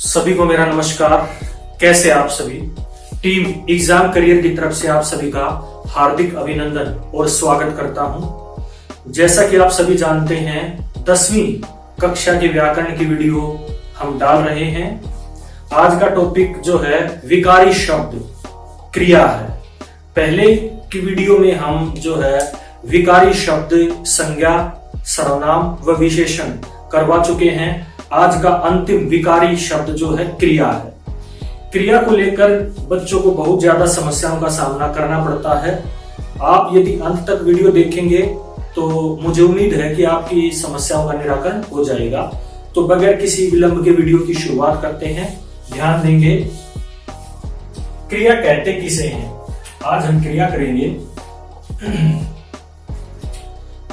सभी को मेरा नमस्कार। कैसे आप सभी? टीम एग्जाम करियर की तरफ से आप सभी का हार्दिक अभिनंदन और स्वागत करता हूं। जैसा कि आप सभी जानते हैं, 10वीं कक्षा के व्याकरण की वीडियो हम डाल रहे हैं। आज का टॉपिक जो है विकारी शब्द क्रिया है। पहले की वीडियो में हम जो है विकारी शब्द संज्ञा, सर्वनाम व विशेषण करवा चुके हैं। आज का अंतिम विकारी शब्द जो है क्रिया है। क्रिया को लेकर बच्चों को बहुत ज्यादा समस्याओं का सामना करना पड़ता है। आप यदि अंत तक वीडियो देखेंगे तो मुझे उम्मीद है कि आपकी समस्याओं का निराकरण हो जाएगा। तो बगैर किसी विलंब के वीडियो की शुरुआत करते हैं। ध्यान देंगे, क्रिया कहते किसे हैं। आज हम क्रिया करेंगे।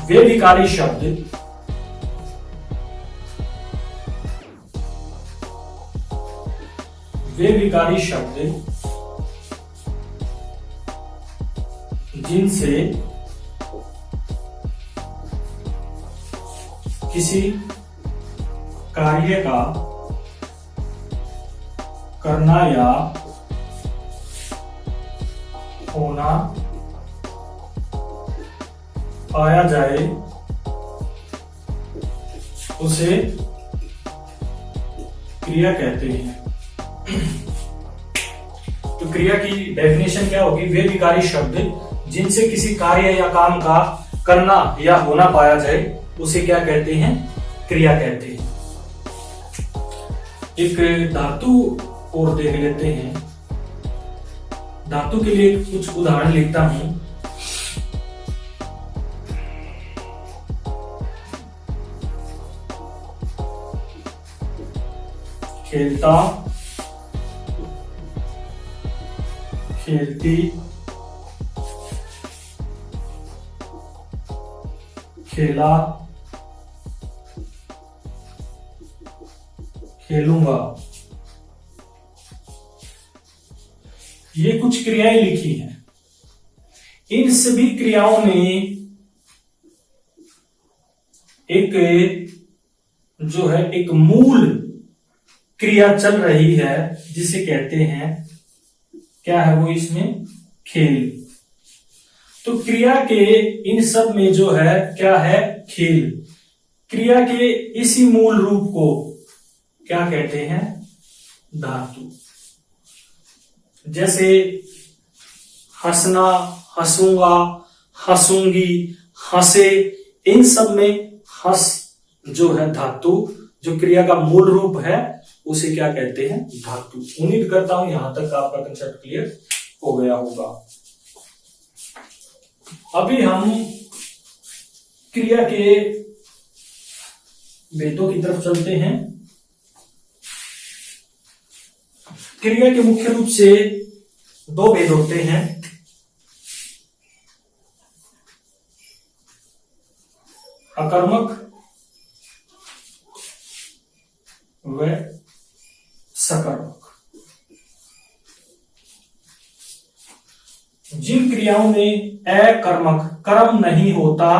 वे विकारी शब्द जिनसे किसी कार्य का करना या होना पाया जाए उसे क्रिया कहते हैं। तो क्रिया की डेफिनेशन क्या होगी? वे विकारी शब्द जिनसे किसी कार्य या काम का करना या होना पाया जाए उसे क्या कहते हैं? क्रिया कहते हैं। एक धातु और देख लेते हैं। धातु के लिए कुछ उदाहरण लिखता हूं। खेलता, खेलती, खेला, खेलूंगा। ये कुछ क्रियाएं लिखी हैं। इन सभी क्रियाओं में एक मूल क्रिया चल रही है जिसे कहते हैं, क्या है वो? इसमें खेल। तो क्रिया के इन सब में जो है क्या है? खेल। क्रिया के इसी मूल रूप को क्या कहते हैं? धातु। जैसे हंसना, हंसूंगा, हंसूंगी, हंसे, इन सब में हंस जो है धातु, जो क्रिया का मूल रूप है उसे क्या कहते हैं? धातु। उम्मीद करता हूं यहां तक आपका कंसेप्ट क्लियर हो गया होगा। अभी हम क्रिया के भेदों की तरफ चलते हैं। क्रिया के मुख्य रूप से दो भेद होते हैं। अकर्मक व सकर्मक। जिन क्रियाओं में अकर्मक कर्म नहीं होता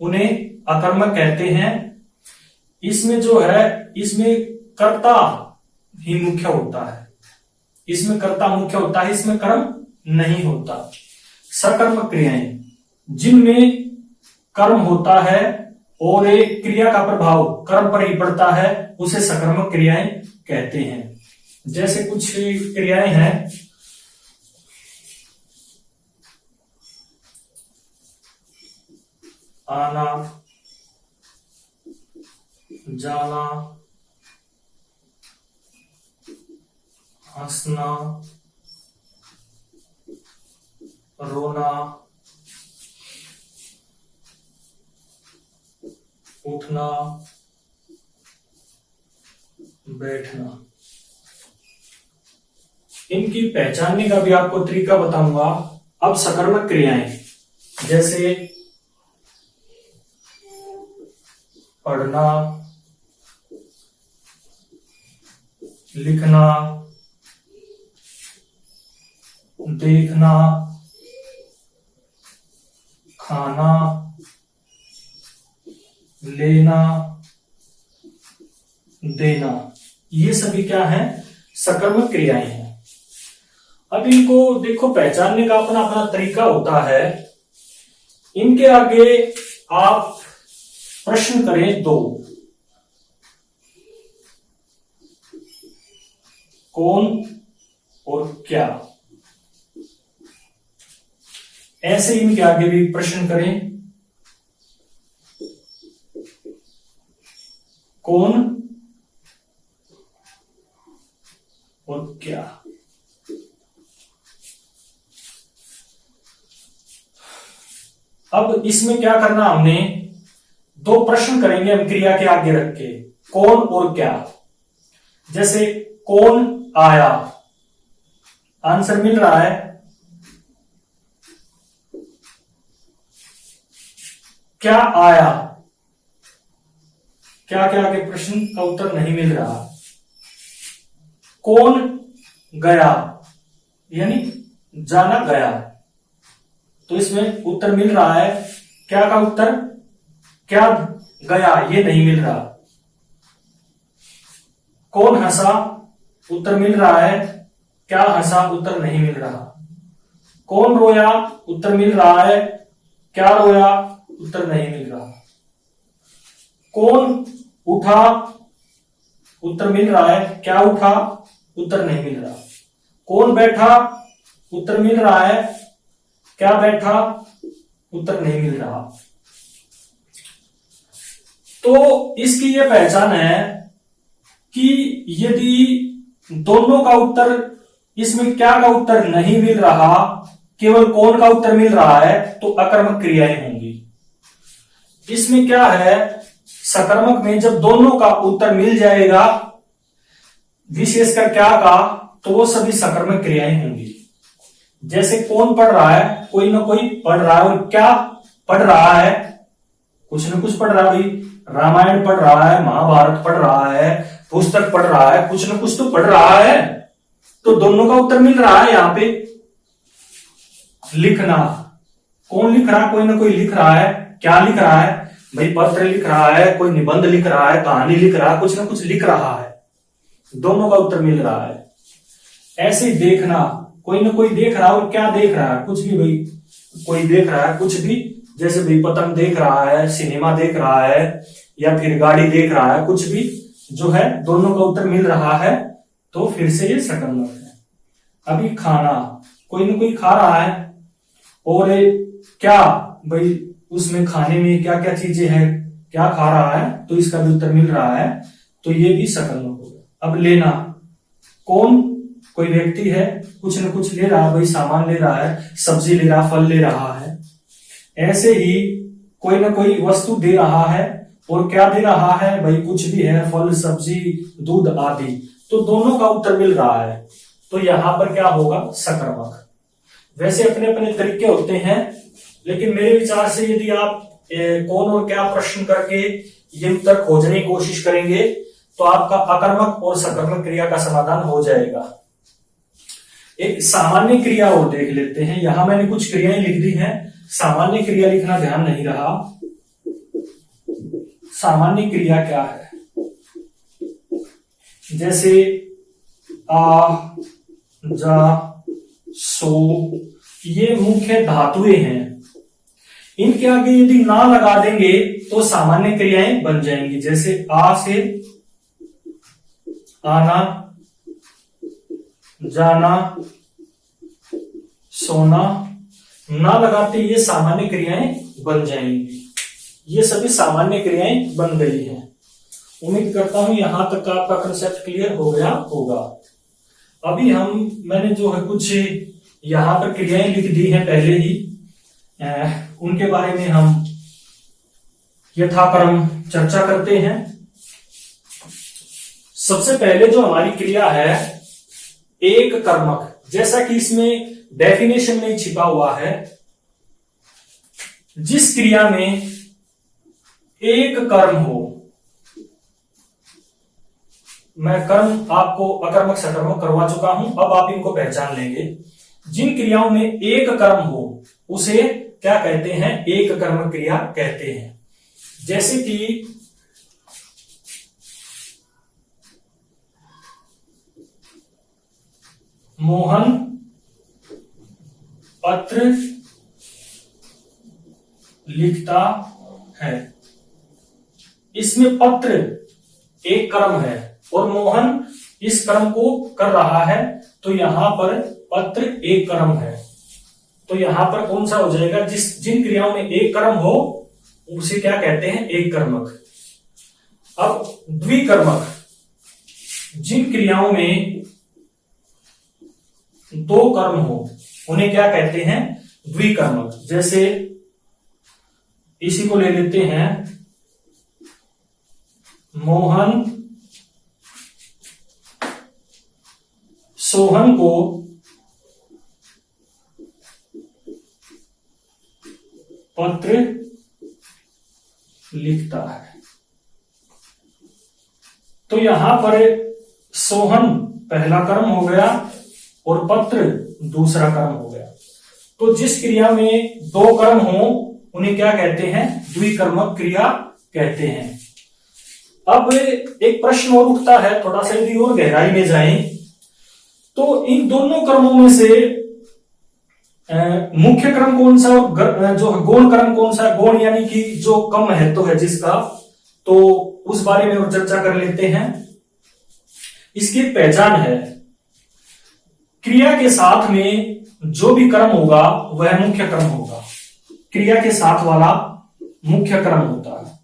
उन्हें अकर्मक कहते हैं। इसमें जो है इसमें कर्ता ही मुख्य होता है। इसमें कर्ता मुख्य होता है, इसमें कर्म नहीं होता। सकर्मक क्रियाएं जिनमें कर्म होता है और एक क्रिया का प्रभाव कर्म पर ही पड़ता है उसे सकर्मक क्रियाएं कहते हैं। जैसे कुछ क्रियाएं हैं। आना, जाना, हंसना, रोना, उठना, बैठना। इनकी पहचानने का भी आपको तरीका बताऊंगा। अब सकर्मक क्रियाएं जैसे पढ़ना, लिखना, देखना, खाना, लेना, देना, ये सभी क्या है? सकर्मक क्रियाएं हैं। अब इनको देखो पहचानने का अपना अपना तरीका होता है। इनके आगे आप प्रश्न करें दो, कौन और क्या। ऐसे इनके आगे भी प्रश्न करें, कौन और क्या। अब इसमें क्या करना, हमने दो प्रश्न करेंगे हम क्रिया के आगे रख के, कौन और क्या। जैसे कौन आया, आंसर मिल रहा है। क्या आया, क्या क्या के प्रश्न का उत्तर नहीं मिल रहा। कौन गया, यानी जाना गया, तो इसमें उत्तर मिल रहा है। क्या का उत्तर, क्या गया, ये नहीं मिल रहा। कौन हंसा, उत्तर मिल रहा है। क्या हंसा, उत्तर नहीं मिल रहा। कौन रोया, उत्तर मिल रहा है। क्या रोया, उत्तर नहीं मिल रहा। कौन उठा, उत्तर मिल रहा है। क्या उठा, उत्तर नहीं मिल रहा। कौन बैठा, उत्तर मिल रहा है। क्या बैठा, उत्तर नहीं मिल रहा। तो इसकी यह पहचान है कि यदि दोनों का उत्तर, इसमें क्या का उत्तर नहीं मिल रहा, केवल कौन का उत्तर मिल रहा है, तो अकर्मक क्रियाएं होंगी। इसमें क्या है, सकर्मक में जब दोनों का उत्तर मिल जाएगा, विशेषकर क्या का, तो वो सभी सकर्मक क्रियाएं होंगी। जैसे कौन पढ़ रहा है, कोई ना कोई पढ़ रहा है, और क्या पढ़ रहा है, कुछ ना कुछ पढ़ रहा है। भाई रामायण पढ़ रहा है, महाभारत पढ़ रहा है, पुस्तक पढ़ रहा है, कुछ ना कुछ तो पढ़ रहा है। तो दोनों का उत्तर मिल रहा है। यहां पे लिखना, कौन लिख रहा है, कोई ना कोई लिख रहा है। क्या लिख रहा है, भाई पत्र लिख रहा है, कोई निबंध लिख रहा है, कहानी लिख रहा है, कुछ ना कुछ लिख रहा है। दोनों का उत्तर मिल रहा है। ऐसे देखना, कोई ना कोई देख रहा है, और क्या देख रहा है, कुछ भी, भाई कोई देख रहा है कुछ भी। जैसे भाई पतंग देख रहा है, सिनेमा देख रहा है, या फिर गाड़ी देख रहा है, कुछ भी जो है, दोनों का उत्तर मिल रहा है, तो फिर से ये सकर्मक है। अभी खाना, कोई ना कोई खा रहा है, और क्या, भाई उसमें खाने में क्या क्या चीजें हैं, क्या खा रहा है, तो इसका भी उत्तर मिल रहा है, तो ये भी सकर्मक होगा। अब लेना, कौन, कोई व्यक्ति है, कुछ न कुछ ले रहा है, भाई सामान ले रहा है, सब्जी ले रहा, फल ले रहा है। ऐसे ही कोई ना कोई वस्तु दे रहा है, और क्या दे रहा है, भाई कुछ भी है, फल सब्जी दूध आदि, तो दोनों का उत्तर मिल रहा है, तो यहां पर क्या होगा, सकर्मक। वैसे अपने अपने तरीके होते हैं, लेकिन मेरे विचार से यदि आप कौन और क्या प्रश्न करके ये उत्तर खोजने की कोशिश करेंगे, तो आपका अकर्मक और सकर्मक क्रिया का समाधान हो जाएगा। एक सामान्य क्रिया और देख लेते हैं। यहां मैंने कुछ क्रियाएं लिख दी हैं, सामान्य क्रिया लिखना ध्यान नहीं रहा। सामान्य क्रिया क्या है, जैसे आ, जा, सो, ये मुख्य धातुएं हैं। इनके आगे यदि ना लगा देंगे तो सामान्य क्रियाएं बन जाएंगी। जैसे आ से आना, जाना, सोना, ना लगाते ये सामान्य क्रियाएं बन जाएंगी। ये सभी सामान्य क्रियाएं बन गई हैं। उम्मीद करता हूं यहां तक आपका कंसेप्ट क्लियर हो गया होगा। अभी मैंने जो है कुछ यहां पर क्रियाएं लिख दी हैं पहले ही, उनके बारे में हम यथाक्रम चर्चा करते हैं। सबसे पहले जो हमारी क्रिया है एक कर्मक, जैसा कि इसमें डेफिनेशन में छिपा हुआ है, जिस क्रिया में एक कर्म हो। मैं कर्म आपको अकर्मक सकर्मक करवा चुका हूं, अब आप इनको पहचान लेंगे। जिन क्रियाओं में एक कर्म हो उसे क्या कहते हैं, एक कर्म क्रिया कहते हैं। जैसे कि मोहन पत्र लिखता है। इसमें पत्र एक कर्म है और मोहन इस कर्म को कर रहा है, तो यहां पर पत्र एक कर्म है। तो यहां पर कौन सा हो जाएगा? जिन क्रियाओं में एक कर्म हो उसे क्या कहते हैं? एक कर्मक। अब द्विकर्मक, जिन क्रियाओं में दो कर्म हो उन्हें क्या कहते हैं? द्विकर्मक। जैसे इसी को ले लेते हैं, मोहन सोहन को पत्र लिखता है। तो यहां पर सोहन पहला कर्म हो गया और पत्र दूसरा कर्म हो गया। तो जिस क्रिया में दो कर्म हो उन्हें क्या कहते हैं? द्विकर्मक क्रिया कहते हैं। अब एक प्रश्न और उठता है, थोड़ा सा यदि और गहराई में जाएं तो इन दोनों कर्मों में से मुख्य क्रम कौन सा और जो गौण क्रम कौन सा? गौण यानी कि जो कम महत्व है जिसका, तो उस बारे में और चर्चा कर लेते हैं। इसकी पहचान है, क्रिया के साथ में जो भी कर्म होगा वह मुख्य क्रम होगा। क्रिया के साथ वाला मुख्य क्रम होता है।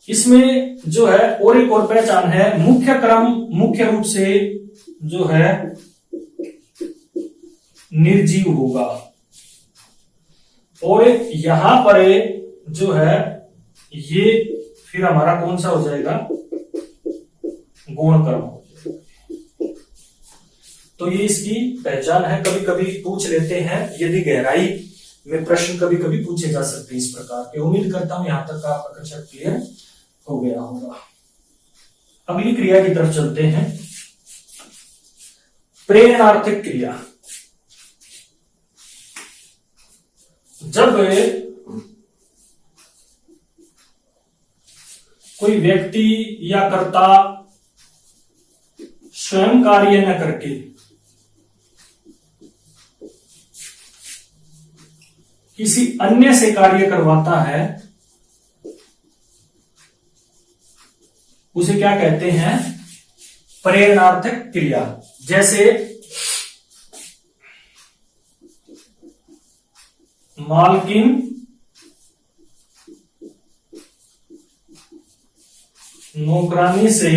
इसमें जो है और एक और पहचान है, मुख्य क्रम मुख्य रूप से जो है निर्जीव होगा और यहां पर जो है ये फिर हमारा कौन सा हो जाएगा? गौण कर्म हो जाएगा। तो ये इसकी पहचान है। कभी कभी पूछ लेते हैं, यदि गहराई में प्रश्न कभी कभी पूछे जा सकते हैं इस प्रकार के। उम्मीद करता हूं यहां तक आपका कंसेप्ट क्लियर हो गया होगा। अगली क्रिया की तरफ चलते हैं, प्रेरणार्थक क्रिया। जब कोई व्यक्ति या कर्ता स्वयं कार्य न करके किसी अन्य से कार्य करवाता है, उसे क्या कहते हैं? प्रेरणार्थक क्रिया। जैसे मालकिन नौकरानी से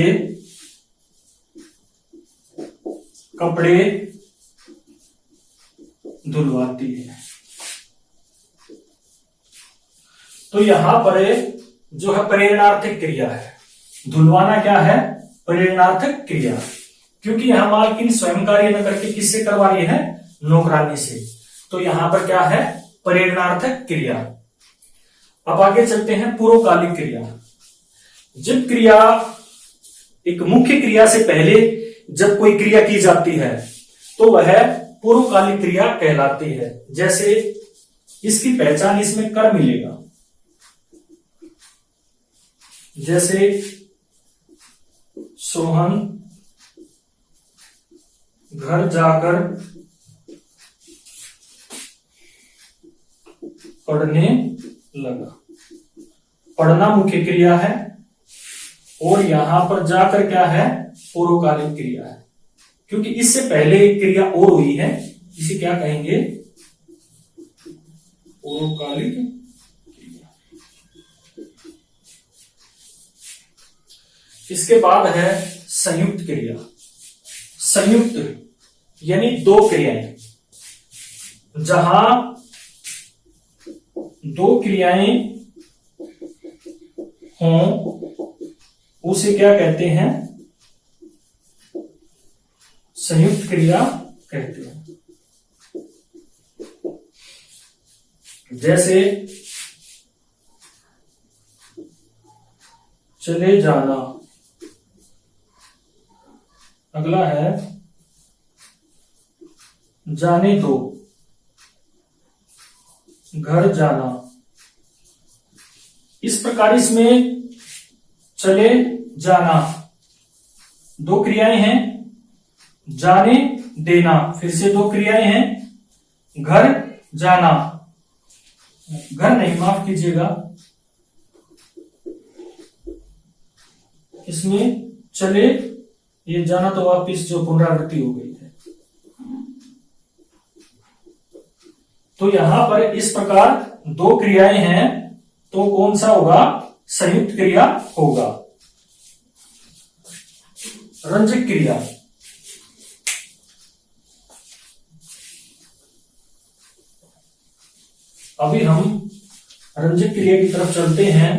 कपड़े धुलवाती है। तो यहां पर जो है प्रेरणार्थक क्रिया है। धुलवाना क्या है? प्रेरणार्थक क्रिया, क्योंकि यहां मालकिन स्वयं कार्य न करके किससे करवा रही है? नौकरानी से। तो यहां पर क्या है? प्रेरणार्थक क्रिया। अब आगे चलते हैं, पूर्वकालिक क्रिया। जब क्रिया एक मुख्य क्रिया से पहले जब कोई क्रिया की जाती है तो वह पूर्वकालिक क्रिया कहलाती है। जैसे इसकी पहचान इसमें कर मिलेगा। जैसे सोहन घर जाकर पढ़ने लगा। पढ़ना मुख्य क्रिया है और यहां पर जाकर क्या है? पूर्वकालिक क्रिया है, क्योंकि इससे पहले एक क्रिया और हुई है, इसे क्या कहेंगे? पूर्वकालिक क्रिया। इसके बाद है संयुक्त क्रिया। संयुक्त यानी दो क्रियाएं, जहां दो क्रियाएं हों उसे क्या कहते हैं? संयुक्त क्रिया कहते हैं। जैसे चले जाना, अगला है जाने दो, घर जाना। इस प्रकार इसमें चले जाना दो क्रियाएं हैं, जाने देना, फिर से दो क्रियाएं हैं, घर जाना, घर नहीं माफ कीजिएगा, इसमें चले, ये जाना तो वापिस जो पुनरावृत्ति हो गई है। तो यहां पर इस प्रकार दो क्रियाएं हैं, तो कौन सा होगा? संयुक्त क्रिया होगा, रंजक क्रिया। अभी हम रंजक क्रिया की तरफ चलते हैं।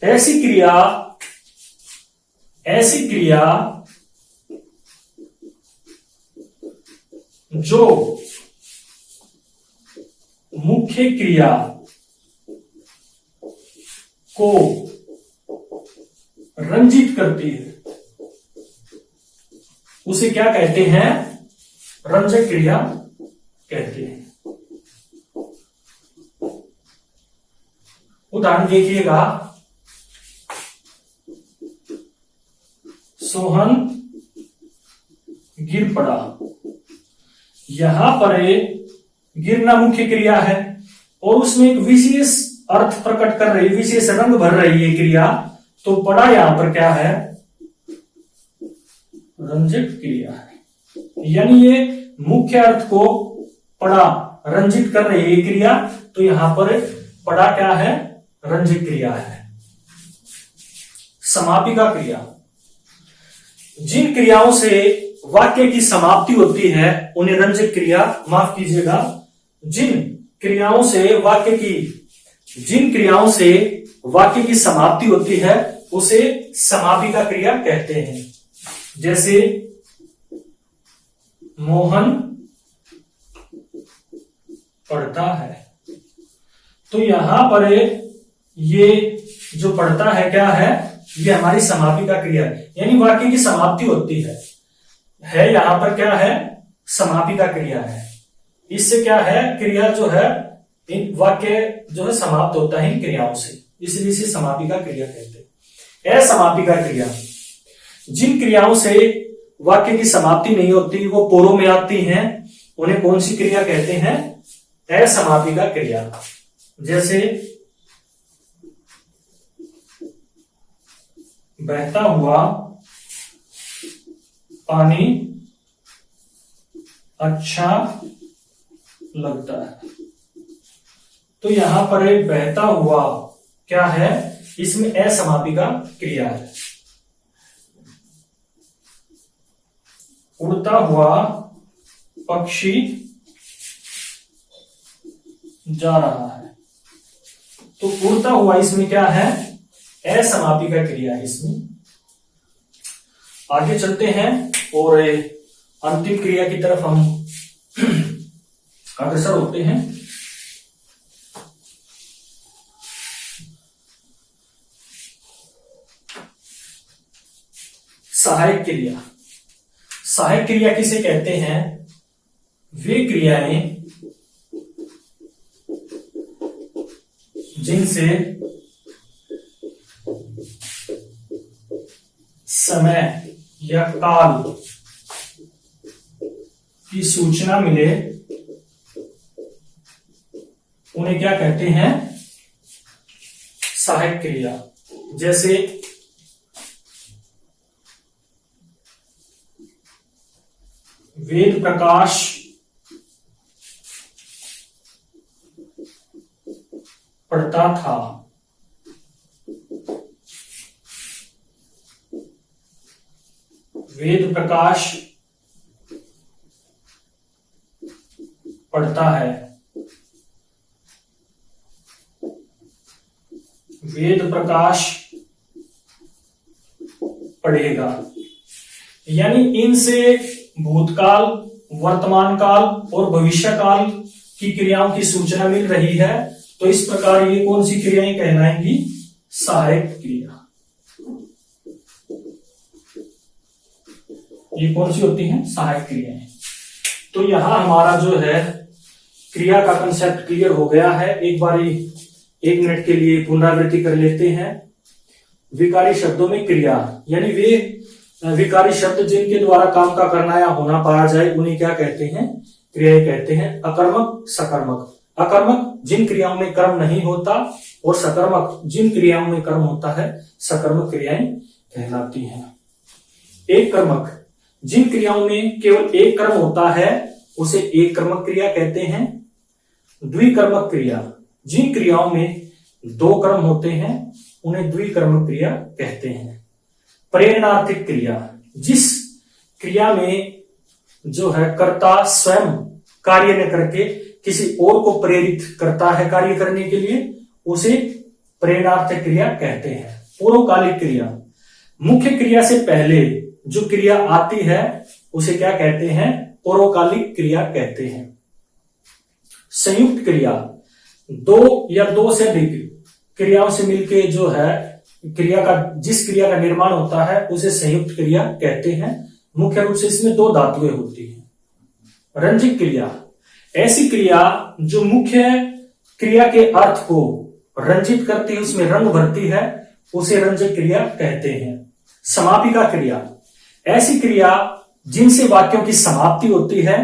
ऐसी क्रिया जो मुख्य क्रिया को रंजित करती है, उसे क्या कहते हैं? रंजक क्रिया कहते हैं। उदाहरण देखिएगा, सोहन गिर पड़ा। यहां पर गिरना मुख्य क्रिया है और उसमें एक विशेष अर्थ प्रकट कर रही, विशेष रंग भर रही है क्रिया, तो पड़ा यहां पर क्या है? रंजक क्रिया है। यानी ये मुख्य अर्थ को पड़ा रंजित कर रही है क्रिया, तो यहां पर पड़ा क्या है? रंजक क्रिया है। समापिका क्रिया, जिन क्रियाओं से वाक्य की समाप्ति होती है उन्हें रंजक क्रिया, माफ कीजिएगा, जिन क्रियाओं से वाक्य की समाप्ति होती है उसे समापिका क्रिया कहते हैं। जैसे मोहन पढ़ता है, तो यहां पर ये जो पढ़ता है क्या है? ये हमारी समापिका क्रिया है, यानी वाक्य की समाप्ति होती है यहां पर क्या है? समापिका क्रिया है। इससे क्या है? क्रिया जो है, वाक्य जो है समाप्त होता है इन क्रियाओं से, इसलिए इसे समापिका क्रिया कहते हैं। असमापिका क्रिया, जिन क्रियाओं से वाक्य की समाप्ति नहीं होती, वो पोरों में आती हैं, उन्हें कौन सी क्रिया कहते हैं? असमापिका क्रिया। जैसे बहता हुआ पानी अच्छा लगता है, तो यहां पर एक बहता हुआ क्या है? इसमें असमापिका क्रिया है। उड़ता हुआ पक्षी जा रहा है, तो उड़ता हुआ इसमें क्या है? असमापिका क्रिया है इसमें। आगे चलते हैं और अंतिम क्रिया की तरफ हम अग्रसर होते हैं। सहायक क्रिया। सहायक क्रिया किसे कहते हैं? वे क्रियाएं जिनसे समय या काल की सूचना मिले, उन्हें क्या कहते हैं? सहायक क्रिया। जैसे वेद प्रकाश पढ़ता था, वेद प्रकाश पढ़ता है, वेद प्रकाश पढ़ेगा। यानी इनसे भूतकाल, वर्तमान काल और भविष्य काल की क्रियाओं की सूचना मिल रही है, तो इस प्रकार ये कौन सी क्रियाएं कहलाएंगी? सहायक क्रिया। ये कौन सी होती हैं? सहायक क्रियाएं। तो यहां हमारा जो है क्रिया का कंसेप्ट क्लियर हो गया है। एक बारी 1 मिनट के लिए पुनरावृत्ति कर लेते हैं। विकारी शब्दों में क्रिया, यानी वे विकारी शब्द जिनके द्वारा काम का करना या होना पाया जाए उन्हें क्या कहते हैं? क्रियाएं कहते हैं। अकर्मक, सकर्मक। अकर्मक जिन क्रियाओं में कर्म नहीं होता और सकर्मक जिन क्रियाओं में कर्म होता है, सकर्मक क्रियाएं कहलाती हैं। एक कर्मक जिन क्रियाओं में केवल एक कर्म होता है उसे एक कर्मक क्रिया कहते हैं। द्विकर्मक क्रिया जिन क्रियाओं में दो कर्म होते हैं उन्हें द्विकर्मक क्रिया कहते हैं। प्रेरणार्थिक क्रिया जिस क्रिया में जो है कर्ता स्वयं कार्य न करके किसी और को प्रेरित करता है कार्य करने के लिए, उसे प्रेरणार्थिक क्रिया कहते हैं। पूर्वकालिक क्रिया मुख्य क्रिया से पहले जो क्रिया आती है उसे क्या कहते हैं? पूर्वकालिक क्रिया कहते हैं। संयुक्त क्रिया दो या दो से अधिक क्रियाओं से मिलकर जो है जिस क्रिया का निर्माण होता है उसे संयुक्त क्रिया कहते हैं। मुख्य रूप से इसमें दो धातुएं होती हैं। रंजिक क्रिया ऐसी क्रिया जो मुख्य क्रिया के अर्थ को रंजित करती है, उसमें रंग भरती है, उसे रंजक क्रिया कहते हैं। समापिका क्रिया ऐसी क्रिया जिनसे वाक्यों की समाप्ति होती है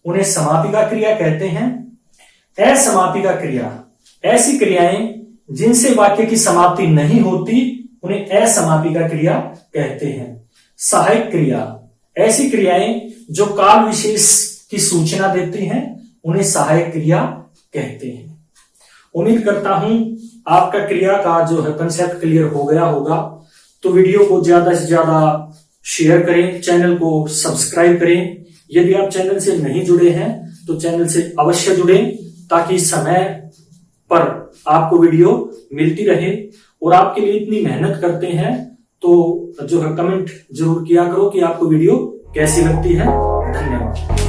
उन्हें समापिका क्रिया कहते हैं। असमापिका क्रिया ऐसी क्रियाएं जिनसे वाक्य की समाप्ति नहीं होती उन्हें असमापिका क्रिया कहते हैं। सहायक क्रिया ऐसी क्रियाएं जो काल विशेष की सूचना देती हैं उन्हें सहायक क्रिया कहते हैं। उम्मीद करता हूं आपका क्रिया का जो है कंसेप्ट क्लियर हो गया होगा। तो वीडियो को ज्यादा से ज्यादा शेयर करें, चैनल को सब्सक्राइब करें। यदि आप चैनल से नहीं जुड़े हैं तो चैनल से अवश्य जुड़ें ताकि समय पर आपको वीडियो मिलती रहे। और आपके लिए इतनी मेहनत करते हैं तो जो है कमेंट जरूर किया करो कि आपको वीडियो कैसी लगती है। धन्यवाद।